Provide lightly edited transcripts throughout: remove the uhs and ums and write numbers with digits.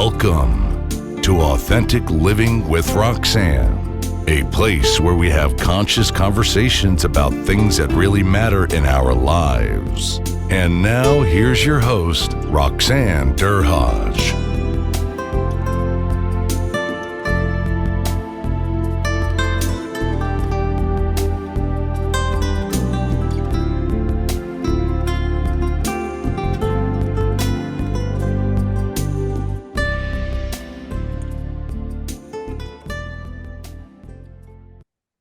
Welcome to Authentic Living with Roxanne, a place where we have conscious conversations about things that really matter in our lives. And now, here's your host, Roxanne Derhodge.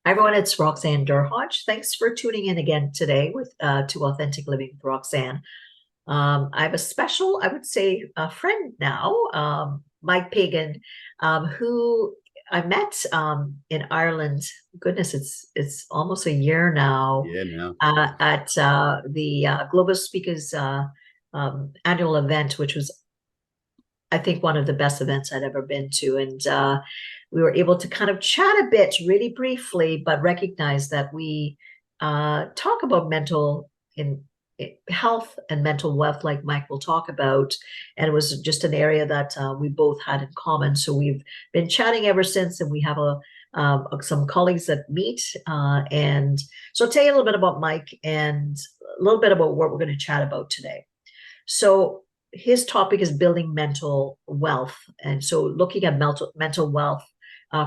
Hi everyone, it's Roxanne Derhodge. Thanks for tuning in again today to Authentic Living with Roxanne. I have a special, I would say, a friend now, Mike Pagan, who I met in Ireland. Goodness, it's almost a year now. At the Global Speakers annual event, which was, I think, one of the best events I'd ever been to, and we were able to kind of chat a bit, really briefly, but recognize that we talk about mental health and mental wealth, like Mike will talk about, and it was just an area that we both had in common. So we've been chatting ever since, and we have some colleagues that meet. And so I'll tell you a little bit about Mike and a little bit about what we're going to chat about today. So his topic is building mental wealth, and so looking at mental wealth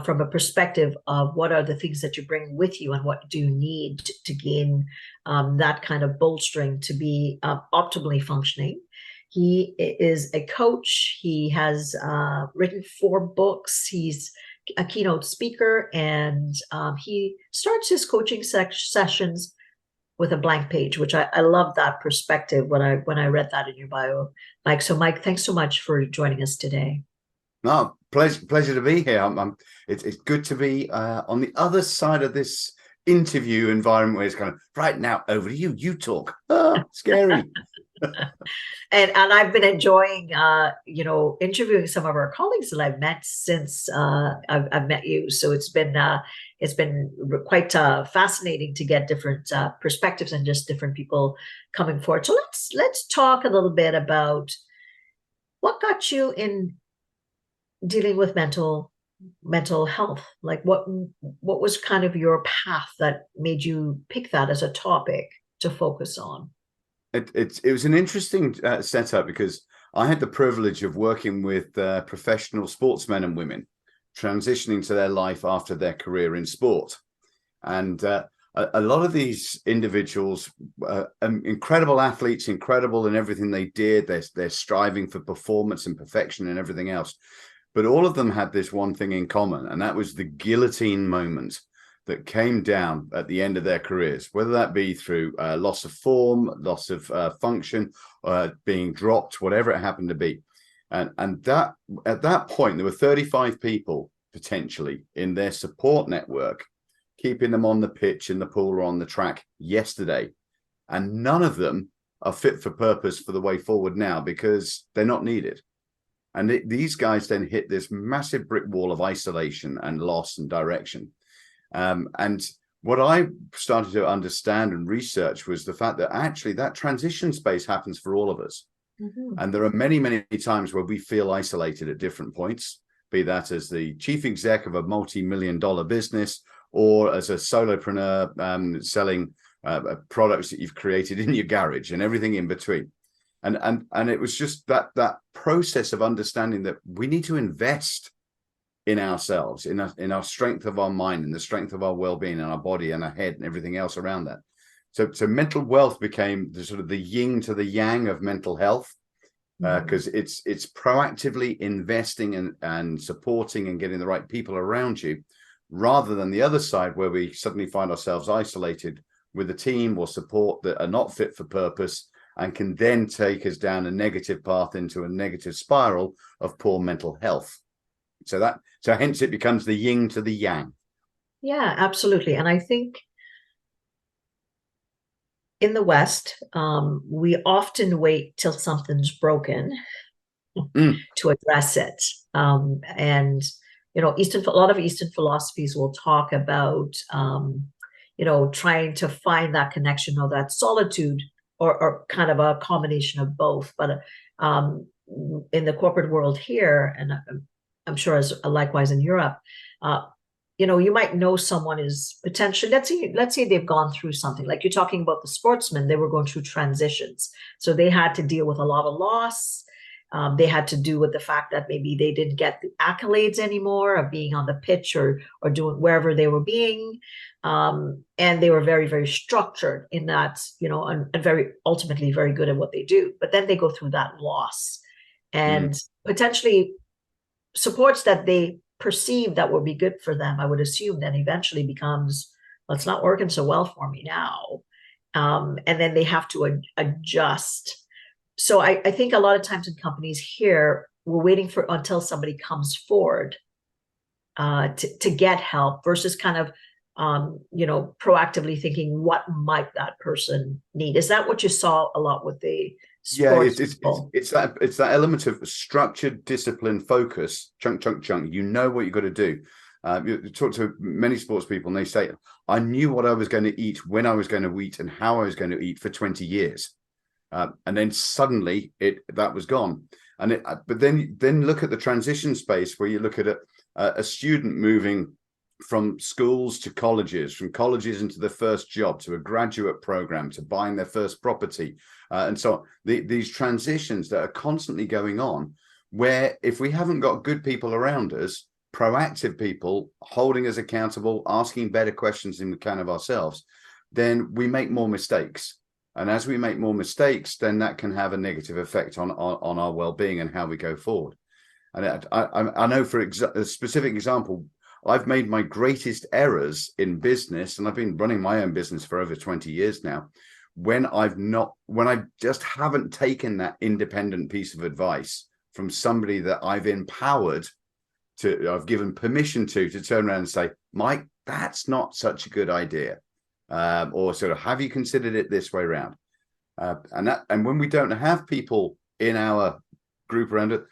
from a perspective of what are the things that you bring with you and what do you need to gain that kind of bolstering to be optimally functioning. He is a coach. He has written 4 books. He's a keynote speaker, and he starts his coaching sessions with a blank page, which I love that perspective when I read that in your bio, Mike. So Mike, thanks so much for joining us today. No, pleasure to be here. It's good to be on the other side of this interview environment where it's kind of, right now, over to you. You talk. Scary. And I've been enjoying, interviewing some of our colleagues that I've met since I've met you. So it's been quite fascinating to get different perspectives and just different people coming forward. So let's talk a little bit about what got you in dealing with mental health. Like what was kind of your path that made you pick that as a topic to focus on? It was an interesting setup because I had the privilege of working with professional sportsmen and women transitioning to their life after their career in sport. And a lot of these individuals, incredible athletes, incredible in everything they did. They're striving for performance and perfection and everything else. But all of them had this one thing in common, and that was the guillotine moment that came down at the end of their careers, whether that be through loss of form, loss of function, being dropped, whatever it happened to be. And that at that point, there were 35 people potentially in their support network, keeping them on the pitch, in the pool, or on the track yesterday. And none of them are fit for purpose for the way forward now because they're not needed. And these guys then hit this massive brick wall of isolation and loss and direction. And what I started to understand and research was the fact that actually that transition space happens for all of us. Mm-hmm. And there are many, many times where we feel isolated at different points, be that as the chief exec of a multi-million-dollar business or as a solopreneur selling products that you've created in your garage and everything in between. And it was just that process of understanding that we need to invest in ourselves, in our strength of our mind and the strength of our well-being and our body and our head and everything else around that. So mental wealth became the sort of the yin to the yang of mental health, because it's proactively investing and supporting and getting the right people around you, rather than the other side where we suddenly find ourselves isolated with a team or support that are not fit for purpose and can then take us down a negative path into a negative spiral of poor mental health. So hence it becomes the yin to the yang. Yeah, absolutely. And I think in the West, we often wait till something's broken to address it. And a lot of Eastern philosophies will talk about, trying to find that connection or that solitude, or kind of a combination of both. But in the corporate world here, and I'm sure as likewise in Europe, you might know someone is potentially, let's say they've gone through something. Like you're talking about the sportsmen, they were going through transitions. So they had to deal with a lot of loss. They had to do with the fact that maybe they didn't get the accolades anymore of being on the pitch or doing wherever they were being. And they were very, very structured in that, and very ultimately very good at what they do. But then they go through that loss and potentially supports that they perceive that would be good for them, I would assume, then eventually becomes, well, it's not working so well for me now. And then they have to adjust. So I think a lot of times in companies here, we're waiting until somebody comes forward to get help versus kind of, proactively thinking, what might that person need? Is that what you saw a lot with the sports? It's that element of structured, discipline, focus, chunk. You know what you've got to do. You talk to many sports people and they say, I knew what I was going to eat, when I was going to eat, and how I was going to eat for 20 years. And then suddenly that was gone. But then look at the transition space where you look at a student moving from schools to colleges, from colleges into their first job, to a graduate program, to buying their first property. And so these transitions that are constantly going on, where if we haven't got good people around us, proactive people holding us accountable, asking better questions than we can of ourselves, then we make more mistakes. And as we make more mistakes, then that can have a negative effect on our well-being and how we go forward. And I know, for a specific example, I've made my greatest errors in business, and I've been running my own business for over 20 years now, when I just haven't taken that independent piece of advice from somebody that I've empowered I've given permission to turn around and say, Mike, that's not such a good idea. Or sort of, have you considered it this way around? And when we don't have people in our group around it,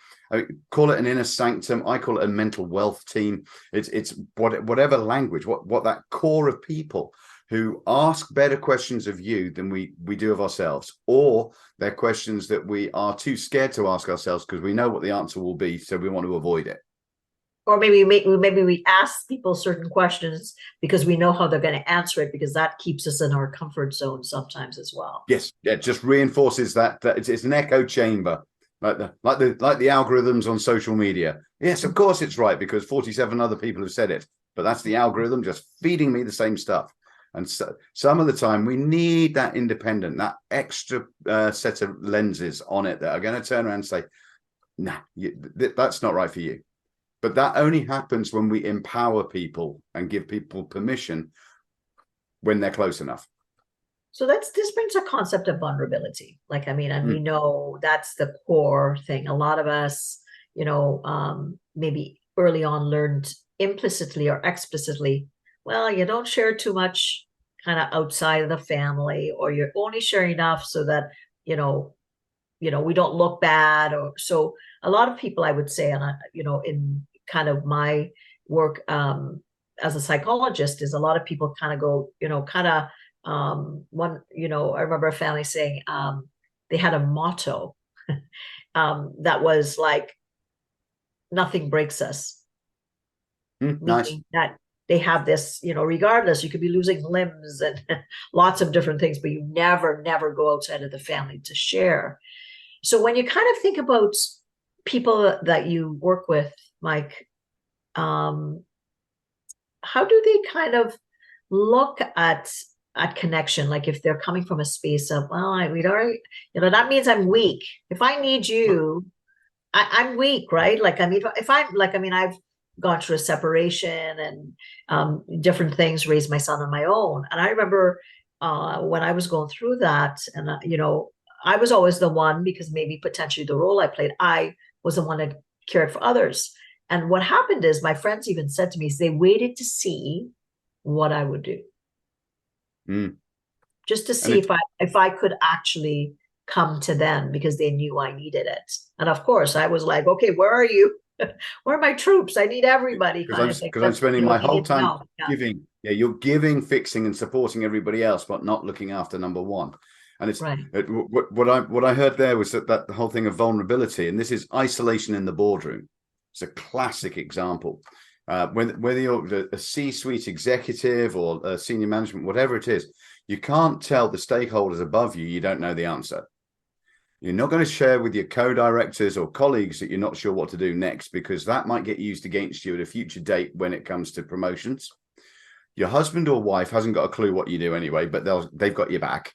call it an inner sanctum, I call it a mental wealth team. It's whatever language, what that core of people who ask better questions of you than we do of ourselves, or they're questions that we are too scared to ask ourselves because we know what the answer will be, so we want to avoid it. Or maybe we ask people certain questions because we know how they're going to answer it, because that keeps us in our comfort zone sometimes as well. Yes, it just reinforces that it's an echo chamber, like the algorithms on social media. Yes, of course it's right because 47 other people have said it, but that's the algorithm just feeding me the same stuff. And so, some of the time we need that independent, that extra set of lenses on it that are going to turn around and say, nah, that's not right for you. But that only happens when we empower people and give people permission when they're close enough. So this brings a concept of vulnerability. And we know that's the core thing. A lot of us, maybe early on learned implicitly or explicitly, well, you don't share too much kind of outside of the family, or you're only sharing enough so that, we don't look bad. Or so a lot of people, I would say, and in kind of my work as a psychologist, is a lot of people kind of go, I remember a family saying they had a motto that was like, nothing breaks us. Nice. Meaning that they have this, regardless, you could be losing limbs and lots of different things, but you never go outside of the family to share. So when you kind of think about people that you work with, Mike, how do they kind of look at connection? Like if they're coming from a space of, well, we'd already, that means I'm weak. If I need you, I'm weak, right? I've gone through a separation and different things, raised my son on my own. And I remember when I was going through that, and I was always the one, because maybe potentially the role I played, I was the one that cared for others. And what happened is, my friends even said to me, they waited to see what I would do, just to see if I could actually come to them, because they knew I needed it. And of course, I was like, okay, where are you? Where are my troops? I need everybody. Because I'm spending my whole time giving. Yeah, you're giving, fixing, and supporting everybody else, but not looking after number one. And it's Right. what I heard there was that the whole thing of vulnerability, and this is isolation in the boardroom. It's a classic example. Whether you're a C-suite executive or a senior management, whatever it is, you can't tell the stakeholders above you don't know the answer. You're not going to share with your co-directors or colleagues that you're not sure what to do next, because that might get used against you at a future date when it comes to promotions. Your husband or wife hasn't got a clue what you do anyway, but they've got your back.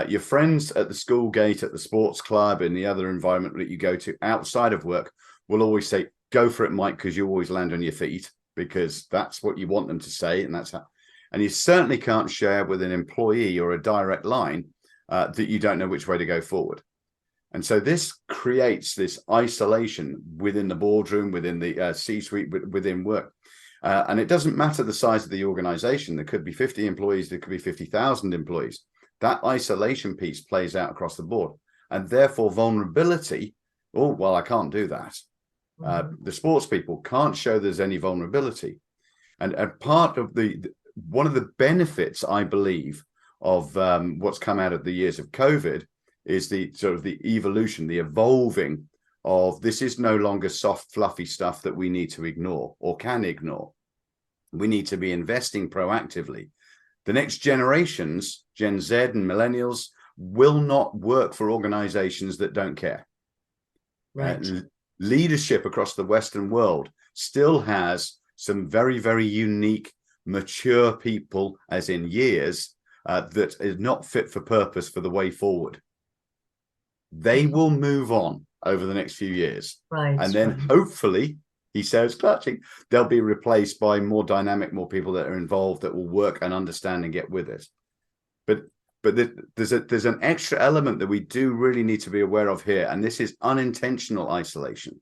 Your friends at the school gate, at the sports club, in the other environment that you go to outside of work will always say, go for it, Mike, because you always land on your feet, because that's what you want them to say. And that's how, and you certainly can't share with an employee or a direct line that you don't know which way to go forward. And so this creates this isolation within the boardroom, within the C-suite, within work. And it doesn't matter the size of the organization. There could be 50 employees, there could be 50,000 employees. That isolation piece plays out across the board. And therefore vulnerability, oh, well, I can't do that. The sports people can't show there's any vulnerability. And part of one of the benefits, I believe, of what's come out of the years of COVID is the sort of the evolution, the evolving of this is no longer soft, fluffy stuff that we need to ignore or can ignore. We need to be investing proactively. The next generations, Gen Z and millennials, will not work for organizations that don't care. Right. Leadership across the Western world still has some very, very unique, mature people, as in years, that is not fit for purpose for the way forward. They will move on over the next few years. Right. And then hopefully, he says, clutching, they'll be replaced by more dynamic, more people that are involved that will work and understand and get with it. But there's an extra element that we do really need to be aware of here, and this is unintentional isolation.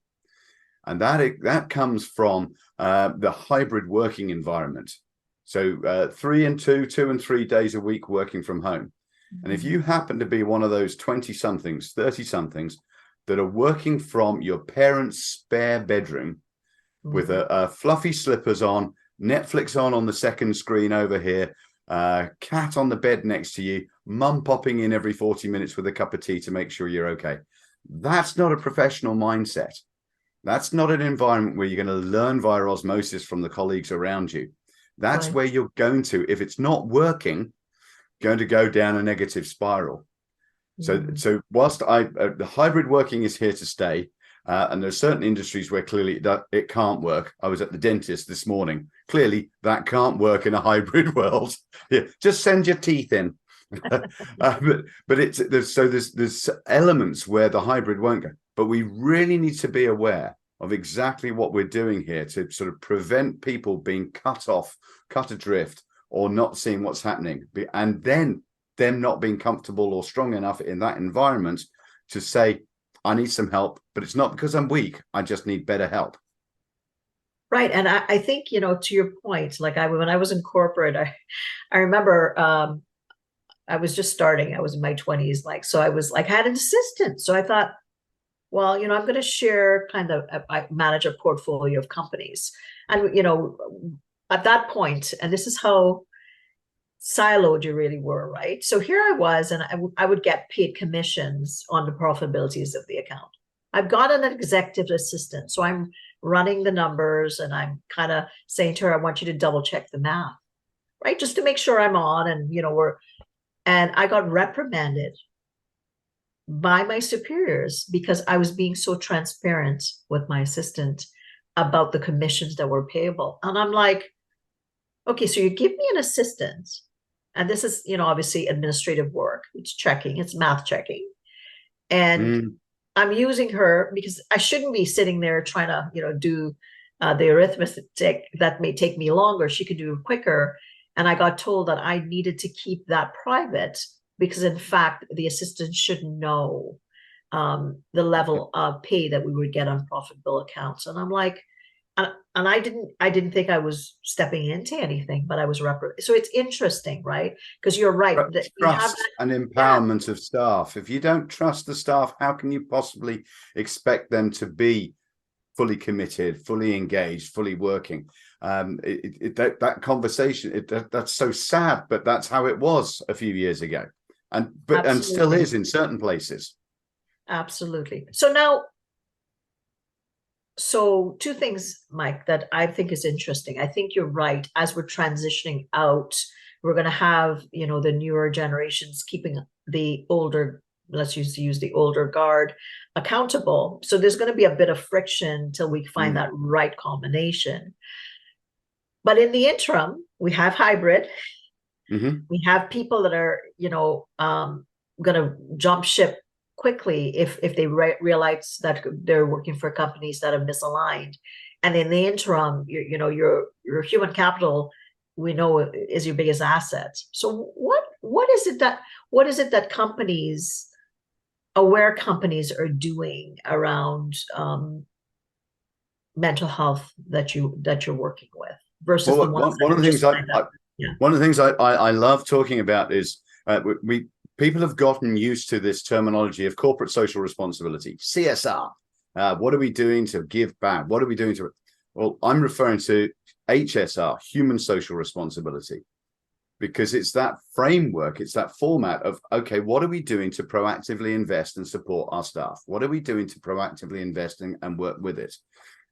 And that comes from the hybrid working environment. So 3 and 2, 2 and 3 days a week working from home. And if you happen to be one of those 20-somethings, 30-somethings that are working from your parents' spare bedroom with a fluffy slippers on, Netflix on the second screen over here, cat on the bed next to you, mum popping in every 40 minutes with a cup of tea to make sure you're okay. That's not a professional mindset. That's not an environment where you're going to learn via osmosis from the colleagues around you. That's where you're going to, if it's not working, going to go down a negative spiral. So whilst the hybrid working is here to stay, and there's certain industries where clearly it can't work. I was at the dentist this morning. Clearly that can't work in a hybrid world. Yeah, just send your teeth in. but there's elements where the hybrid won't go. But we really need to be aware of exactly what we're doing here to sort of prevent people being cut off, cut adrift, or not seeing what's happening, and then them not being comfortable or strong enough in that environment to say, I need some help, but it's not because I'm weak. I just need better help. Right. And I think, to your point, like when I was in corporate, I remember I was just starting. I was in my 20s. So I was had an assistant. So I thought, well, I'm going to share I manage a portfolio of companies. And, at that point, and this is how siloed you really were, right? So here I was, and I would get paid commissions on the profitabilities of the account. I've got an executive assistant, so I'm running the numbers, and I'm kind of saying to her, I want you to double check the math, right? Just to make sure I'm on, and and I got reprimanded by my superiors because I was being so transparent with my assistant about the commissions that were payable. And I'm like, okay, so you give me an assistant, and this is, obviously administrative work. It's checking, it's math checking. And I'm using her because I shouldn't be sitting there trying to, do the arithmetic that may take me longer. She could do it quicker. And I got told that I needed to keep that private because, in fact, the assistant shouldn't know the level of pay that we would get on profitable accounts. And I'm like, and I didn't think I was stepping into anything, but I was so it's interesting, right? Because you're right. Trust and empowerment of staff. If you don't trust the staff, how can you possibly expect them to be fully committed, fully engaged, fully working? That conversation, that's so sad, but that's how it was a few years ago. and still Absolutely. is in certain places. Absolutely. So now, so two things, Mike, that I think is interesting. I think you're right. As we're transitioning out, we're going to have, the newer generations keeping the older, let's use the older guard accountable. So there's going to be a bit of friction till we find that right combination. But in the interim, we have hybrid. We have people that are, going to jump ship quickly if they realize that they're working for companies that have misaligned. And in the interim, your human capital, we know, is your biggest asset. So what is it that companies, aware companies, are doing around mental health that you're working with versus the ones one of the things one of the things I love talking about is people have gotten used to this terminology of corporate social responsibility, CSR. What are we doing to give back? What are we doing to? Well, I'm referring to HSR, human social responsibility, because it's that framework, it's that format of, okay, what are we doing to proactively invest and support our staff? What are we doing to proactively invest in and work with it?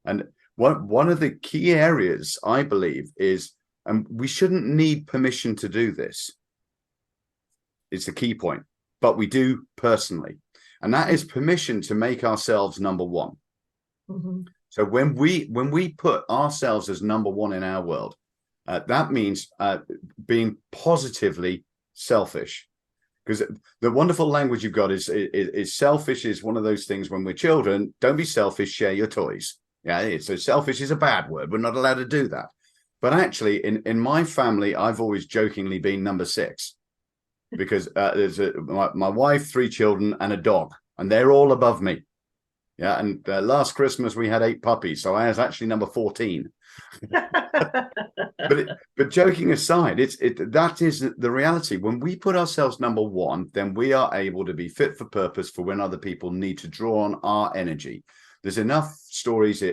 And one of the key areas, I believe, is, and we shouldn't need permission to do this. It's a key point, but we do personally. And that is permission to make ourselves number one. So when we put ourselves as number one in our world, that means being positively selfish. Because the wonderful language you've got is selfish is one of those things when we're children. Don't be selfish, share your toys. Yeah, so selfish is a bad word. We're not allowed to do that. But actually, in my family, I've always jokingly been number 6. Because there's my wife, 3 children, and a dog, and they're all above me. Yeah, and last Christmas we had 8 puppies, so I was actually number 14. But joking aside, that is the reality. When we put ourselves number one, then we are able to be fit for purpose for when other people need to draw on our energy. There's enough stories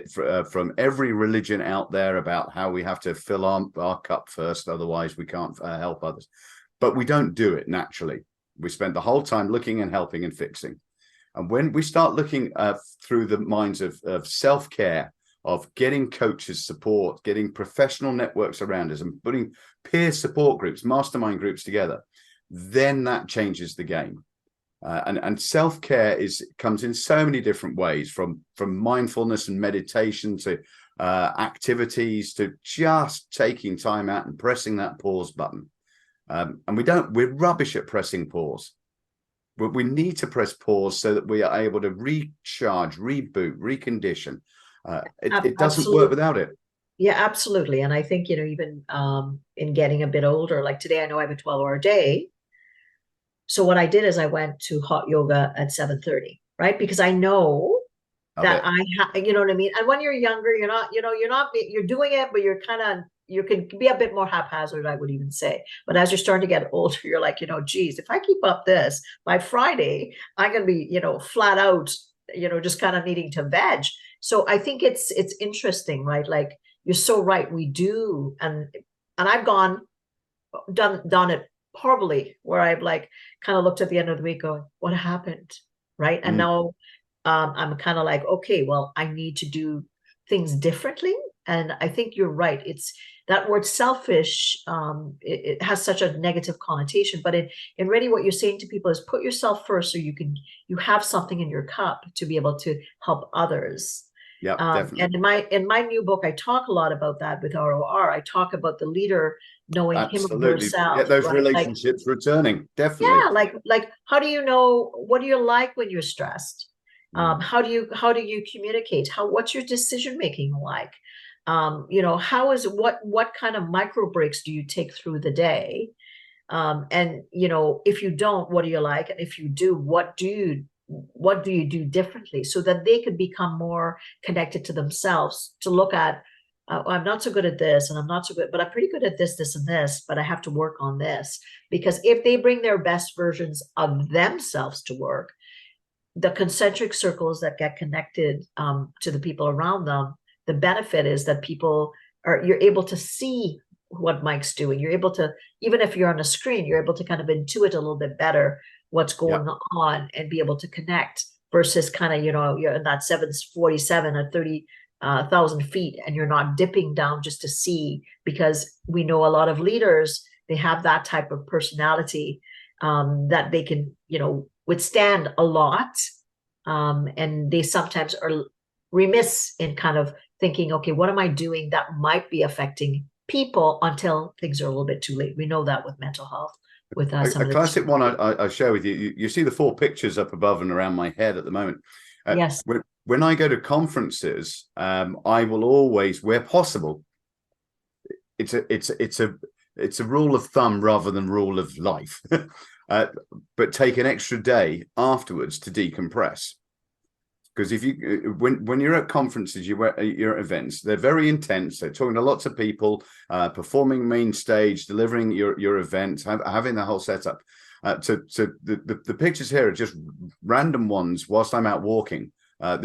from every religion out there about how we have to fill our cup first, otherwise we can't help others. But we don't do it naturally. We spend the whole time looking and helping and fixing. And when we start looking through the minds of self-care, of getting coaches support, getting professional networks around us, and putting peer support groups, mastermind groups together, then that changes the game. And self-care comes in so many different ways, from mindfulness and meditation to activities to just taking time out and pressing that pause button. And we're rubbish at pressing pause. But we need to press pause so that we are able to recharge, reboot, recondition. It doesn't work without it. Yeah, absolutely. And I think, even in getting a bit older, like today, I know I have a 12-hour day. So what I did is I went to hot yoga at 7:30, right? Because I know that you know what I mean? And when you're younger, you're doing it, but you can be a bit more haphazard, I would even say. But as you're starting to get older, you're like, geez, if I keep up this, by Friday, I'm going to be, flat out, just kind of needing to veg. So I think it's interesting, right? Like, you're so right. We do. And I've done it horribly, where I've like kind of looked at the end of the week going, what happened? Right. And now I'm kind of like, okay, well, I need to do things differently. And I think you're right. It's that word selfish. It has such a negative connotation, but in really what you're saying to people is put yourself first, so you have something in your cup to be able to help others. Yeah, definitely. And in my new book, I talk a lot about that with ROR. I talk about the leader knowing him or herself. Get those relationships returning. Definitely. Yeah, like how do you know, what do you like when you're stressed? How do you communicate? What's your decision making like? What kind of micro breaks do you take through the day? And if you don't, what do you like? And if you do, what do you do differently, so that they could become more connected to themselves, to look at, I'm not so good at this, and I'm not so good, but I'm pretty good at this and this, but I have to work on this. Because if they bring their best versions of themselves to work, the concentric circles that get connected to the people around them, the benefit is that you're able to see what Mike's doing. You're able to, even if you're on a screen, you're able to kind of intuit a little bit better what's going on and be able to connect versus kind of, you're in that 747 or 30,000 feet and you're not dipping down just to see, because we know a lot of leaders, they have that type of personality that they can, withstand a lot. And they sometimes are remiss in kind of thinking, okay, what am I doing that might be affecting people until things are a little bit too late. We know that with mental health. With some a classic one I share with you. You see the 4 pictures up above and around my head at the moment. Yes. When I go to conferences, I will always, where possible, it's a rule of thumb rather than rule of life, but take an extra day afterwards to decompress. Because if you, when you're at conferences, you're at events, they're very intense. They're talking to lots of people, performing main stage, delivering your event, having the whole setup. So the pictures here are just random ones whilst I'm out walking. A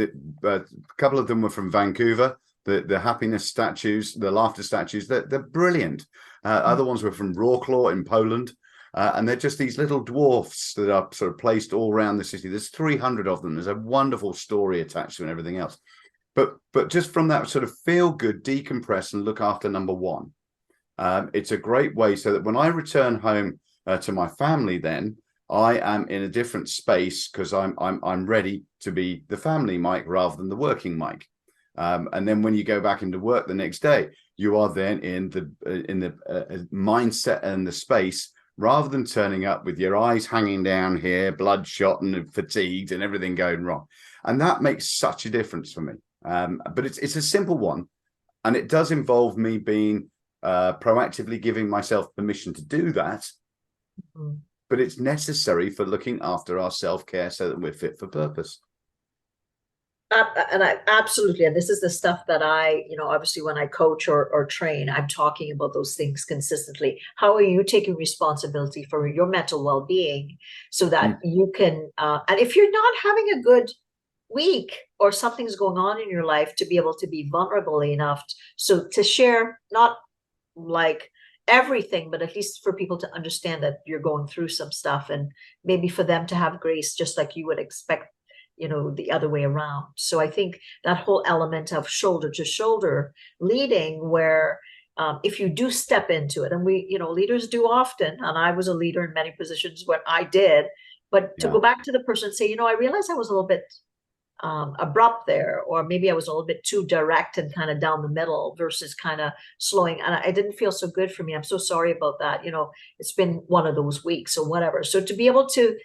couple of them were from Vancouver. The happiness statues, the laughter statues, they're brilliant. Other ones were from ROR in Poland. And they're just these little dwarfs that are sort of placed all around the city. There's 300 of them. There's a wonderful story attached to it and everything else. But just from that sort of feel good, decompress and look after number one. It's a great way so that when I return home to my family, then I am in a different space because I'm ready to be the family Mike rather than the working Mike. And then when you go back into work the next day, you are then in the mindset and the space, rather than turning up with your eyes hanging down here, bloodshot and fatigued and everything going wrong. And that makes such a difference for me. But it's a simple one. And it does involve me being proactively giving myself permission to do that. Mm-hmm. But it's necessary for looking after our self-care so that we're fit for purpose. And I absolutely, and this is the stuff that I, obviously when I coach or train, I'm talking about those things consistently. How are you taking responsibility for your mental well-being so that you can, and if you're not having a good week or something's going on in your life, to be able to be vulnerable enough to share, not like everything, but at least for people to understand that you're going through some stuff, and maybe for them to have grace, just like you would expect the other way around. So I think that whole element of shoulder to shoulder leading, where if you do step into it, and we, leaders do often, and I was a leader in many positions where I did, but to go back to the person and say, I realized I was a little bit abrupt there, or maybe I was a little bit too direct and kind of down the middle versus kind of slowing, and I didn't feel so good for me. I'm so sorry about that. It's been one of those weeks or whatever. So to be able to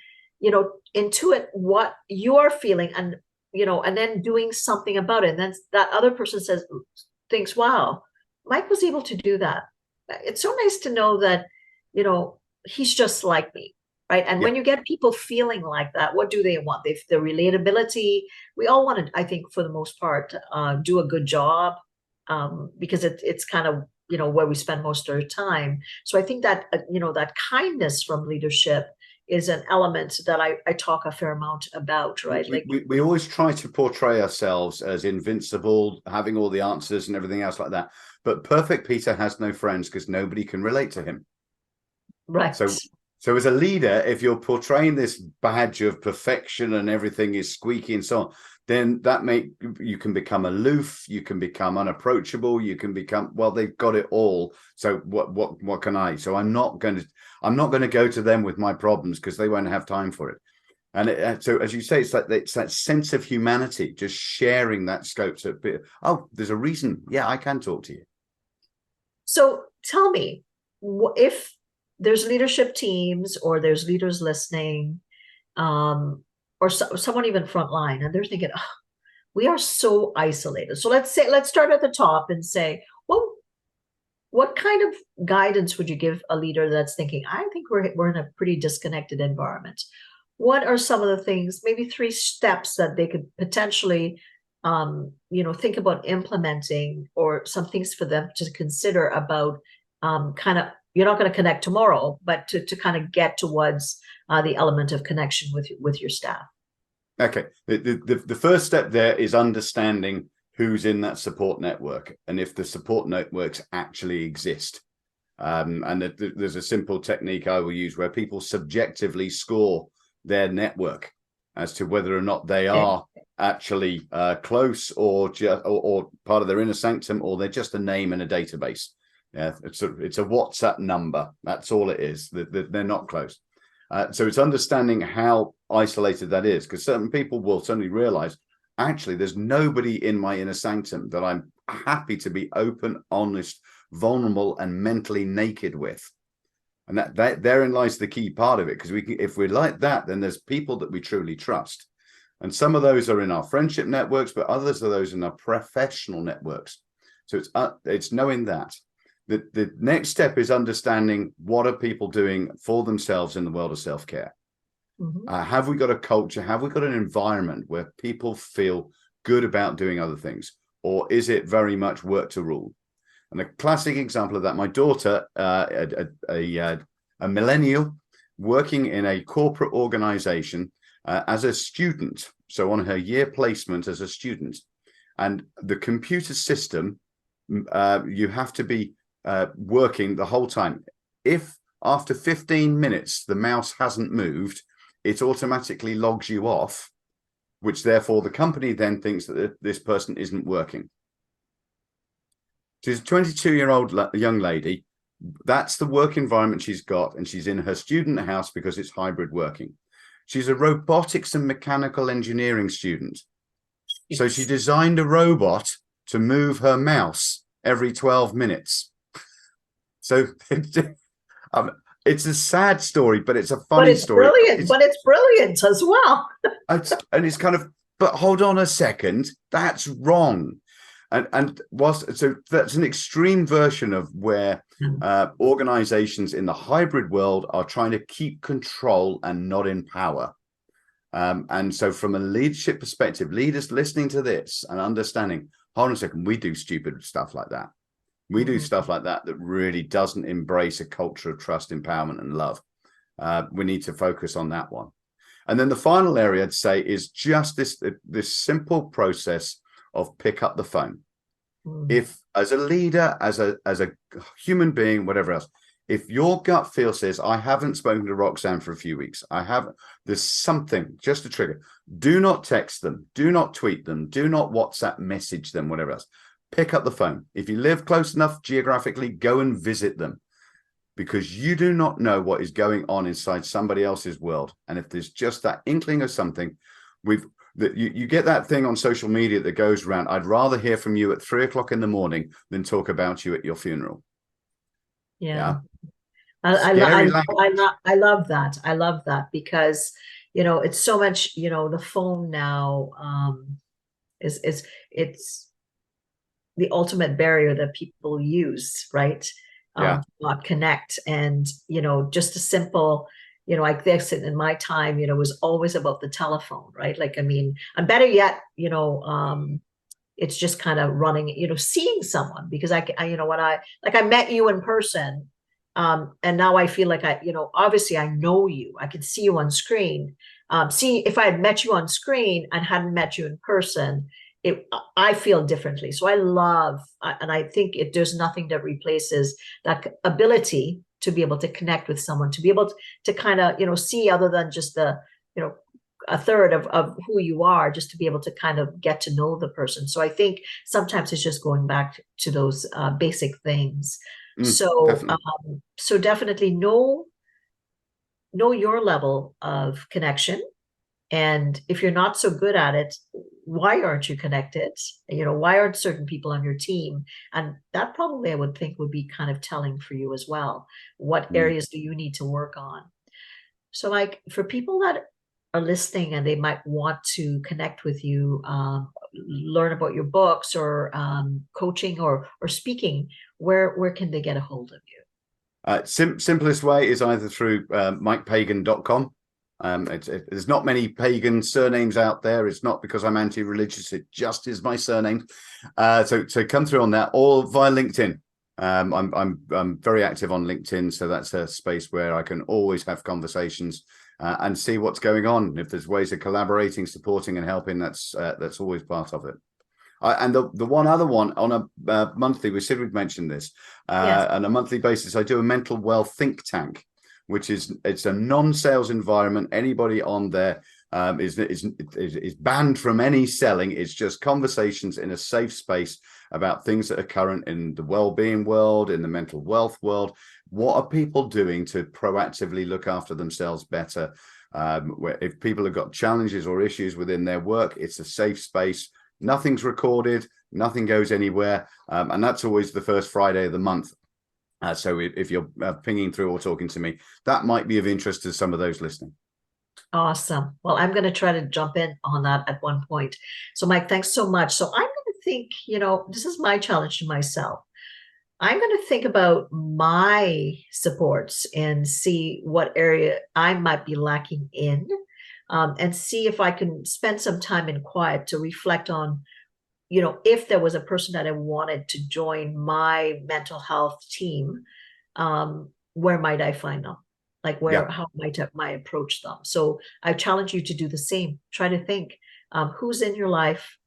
intuit what you're feeling and, and then doing something about it. And then that other person thinks, wow, Mike was able to do that. It's so nice to know that, he's just like me. Right. And when you get people feeling like that, what do they want? The relatability. We all want to, I think, for the most part, do a good job because it's kind of, where we spend most of our time. So I think that, that kindness from leadership is an element that I talk a fair amount about, right? Like we always try to portray ourselves as invincible, having all the answers and everything else like that. But perfect Peter has no friends because nobody can relate to him. Right. So as a leader, if you're portraying this badge of perfection and everything is squeaky and so on, then you can become aloof, you can become unapproachable, you can become, well, they've got it all. So what can I? So I'm not going to go to them with my problems because they won't have time for it. And so, as you say, it's that sense of humanity, just sharing that scope. So, there's a reason. Yeah, I can talk to you. So tell me, if there's leadership teams or there's leaders listening, or someone even frontline, and they're thinking, we are so isolated. So let's start at the top and say, well, what kind of guidance would you give a leader that's thinking, I think we're in a pretty disconnected environment? What are some of the things, maybe 3 steps that they could potentially, think about implementing, or some things for them to consider about kind of, you're not going to connect tomorrow, but to kind of get towards the element of connection with your staff? Okay. The first step there is understanding who's in that support network and if the support networks actually exist. And there's a simple technique I will use where people subjectively score their network as to whether or not they are actually close or part of their inner sanctum, or they're just a name in a database. Yeah, it's a WhatsApp number. That's all it is. They're not close. So it's understanding how isolated that is, because certain people will suddenly realize, actually, there's nobody in my inner sanctum that I'm happy to be open, honest, vulnerable, and mentally naked with. And that therein lies the key part of it, because if we're like that, then there's people that we truly trust. And some of those are in our friendship networks, but others are those in our professional networks. So it's knowing that. The next step is understanding, what are people doing for themselves in the world of self-care? Mm-hmm. Have we got a culture? Have we got an environment where people feel good about doing other things? Or is it very much work to rule? And a classic example of that, my daughter, a millennial working in a corporate organization as a student. So on her year placement as a student, and the computer system, you have to be working the whole time. If after 15 minutes the mouse hasn't moved, it automatically logs you off, which therefore the company then thinks that this person isn't working. She's a 22-year-old young lady. That's the work environment she's got, and she's in her student house because it's hybrid working. She's a robotics and mechanical engineering student. So she designed a robot to move her mouse every 12 minutes. So it's a sad story, but it's a funny story. But it's brilliant as well. And it's kind of, but hold on a second, that's wrong. And so that's an extreme version of where organizations in the hybrid world are trying to keep control and not empower. And so from a leadership perspective, leaders listening to this and understanding, hold on a second, we do stupid stuff like that. We do stuff like that really doesn't embrace a culture of trust, empowerment, and love. We need to focus on that one. And then the final area I'd say is just this simple process of pick up the phone. If as a leader, as a human being, whatever else, if your gut feel says, I haven't spoken to Roxanne for a few weeks, there's something, just a trigger. Do not text them, do not tweet them, do not WhatsApp message them, whatever else. Pick up the phone. If you live close enough geographically, go and visit them, because you do not know what is going on inside somebody else's world. And if there's just that inkling of something, you get that thing on social media that goes around, I'd rather hear from you at 3 o'clock in the morning than talk about you at your funeral. Yeah. I love that. I love that, because, it's so much, the phone now it's the ultimate barrier that people use, right? To not connect. And, just a simple, like this in my time, was always about the telephone, right? Like, and better yet, it's just kind of running, seeing someone, because I met you in person, and now I feel like obviously I know you, I can see you on screen. See, if I had met you on screen and hadn't met you in person, I feel differently. So I love, and I think there's nothing that replaces that ability to be able to connect with someone, to be able to kind of, see other than just a third of who you are, just to be able to kind of get to know the person. So I think sometimes it's just going back to those basic things. So definitely know your level of connection. And if you're not so good at it, why aren't you connected? Why aren't certain people on your team? And that probably, I would think, would be kind of telling for you as well. What areas do you need to work on? So, like, for people that are listening and they might want to connect with you, learn about your books or coaching or speaking, where can they get a hold of you? Simplest way is either through MikePagan.com. There's not many pagan surnames out there. It's not because I'm anti-religious. It just is my surname. So come through on that, or via LinkedIn. I'm very active on LinkedIn, so that's a space where I can always have conversations and see what's going on. If there's ways of collaborating, supporting, and helping, that's always part of it. And the one other one on a monthly, we said we'd mention this, Yes. on a monthly basis, I do a mental wealth think tank, which it's a non-sales environment. Anybody on there is banned from any selling. It's just conversations in a safe space about things that are current in the well-being world, in the mental wealth world. What are people doing to proactively look after themselves better? If people have got challenges or issues within their work, it's a safe space. Nothing's recorded, nothing goes anywhere, and that's always the first Friday of the month. So if you're pinging through or talking to me, that might be of interest to some of those listening. Awesome. Well, I'm going to try to jump in on that at one point. So, Mike, thanks so much. So I'm going to think, this is my challenge to myself. I'm going to think about my supports and see what area I might be lacking in, and see if I can spend some time in quiet to reflect on, if there was a person that I wanted to join my mental health team, where might I find them? Like how might I approach them? So I challenge you to do the same. Try to think, who's in your life?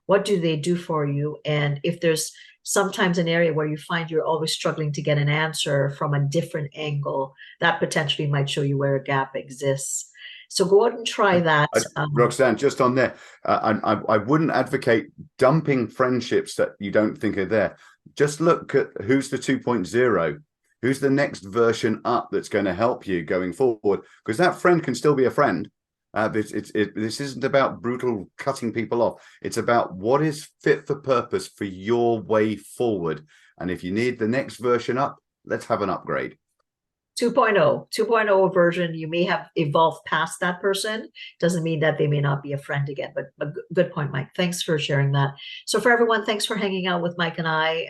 What do they do for you? And if there's sometimes an area where you find you're always struggling to get an answer from a different angle, that potentially might show you where a gap exists. So go out and try that. Roxanne, just on there, I wouldn't advocate dumping friendships that you don't think are there. Just look at who's the 2.0. Who's the next version up that's going to help you going forward? Because that friend can still be a friend. This isn't about brutal cutting people off. It's about what is fit for purpose for your way forward. And if you need the next version up, let's have an upgrade. 2.0 version. You may have evolved past that person. Doesn't mean that they may not be a friend again, but a good point, Mike. Thanks for sharing that. So for everyone, thanks for hanging out with Mike and I.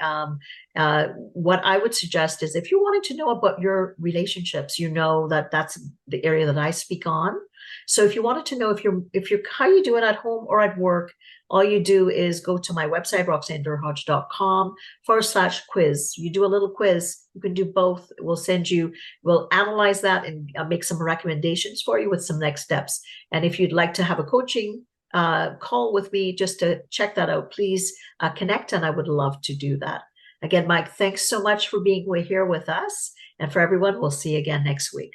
What I would suggest is if you wanted to know about your relationships, that's the area that I speak on. So if you wanted to know if you're how you doing at home or at work, all you do is go to my website, roxannedurhodge.com/quiz. You do a little quiz. You can do both. We'll analyze that and make some recommendations for you with some next steps. And if you'd like to have a coaching call with me just to check that out, please connect, and I would love to do that. Again, Mike, thanks so much for being here with us. And for everyone, we'll see you again next week.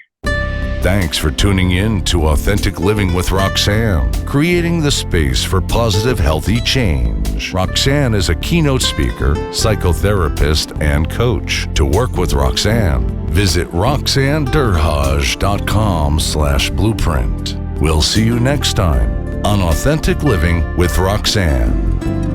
Thanks for tuning in to Authentic Living with Roxanne, creating the space for positive, healthy change. Roxanne is a keynote speaker, psychotherapist, and coach. To work with Roxanne, visit roxannedurhodge.com/blueprint. We'll see you next time on Authentic Living with Roxanne.